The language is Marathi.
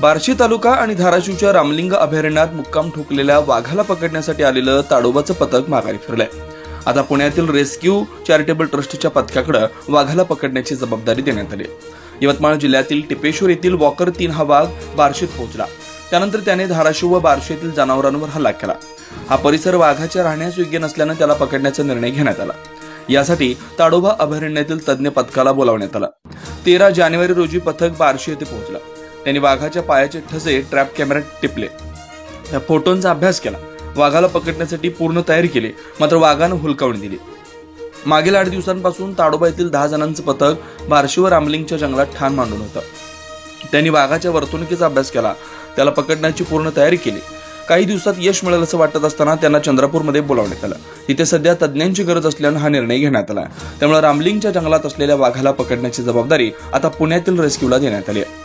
बार्शी तालुका आणि धाराशिवच्या रामलिंग अभयारण्यात मुक्काम ठोकलेल्या वाघाला पकडण्यासाठी आलेलं ताडोबाचं पथक माघारी फिरलंय। आता पुण्यातील रेस्क्यू चॅरिटेबल ट्रस्टच्या पथकाकडे वाघाला पकडण्याची जबाबदारी देण्यात आली। यवतमाळ जिल्ह्यातील टिपेश्वर येथील वॉकर 3 हा वाघ बार्शीत पोहोचला। त्यानंतर त्याने धाराशिव व बार्शी येथील जनावरांवर हल्ला केला। हा परिसर वाघाच्या राहण्यास योग्य नसल्याने त्याला पकडण्याचा निर्णय घेण्यात आला। यासाठी ताडोबा अभयारण्यातील तज्ञ पथकाला बोलावण्यात आला। 13 जानेवारी रोजी पथक बार्शी येथे पोहोचला। त्यांनी वाघाच्या पायाचे ठसे ट्रॅप कॅमेऱ्यात टिपले, त्या फोटोंचा अभ्यास केला। वाघाला पकडण्यासाठी पूर्ण तयारी केली, मात्र वाघानं हुलकावणी दिली। मागील 8 दिवसांपासून ताडोबा येथील 10 जणांचं पथक बार्शी व रामलिंगच्या जंगलात ठाण मांडून होतं। त्यांनी वाघाच्या वर्तणुकीचा अभ्यास केला, त्याला पकडण्याची पूर्ण तयारी केली। काही दिवसात यश मिळेल असं वाटत असताना त्यांना चंद्रपूरमध्ये बोलावण्यात आलं। तिथे सध्या तज्ञांची गरज असल्यानं हा निर्णय घेण्यात आला। त्यामुळे रामलिंगच्या जंगलात असलेल्या वाघाला पकडण्याची जबाबदारी आता पुण्यातील रेस्क्यूला देण्यात आली आहे।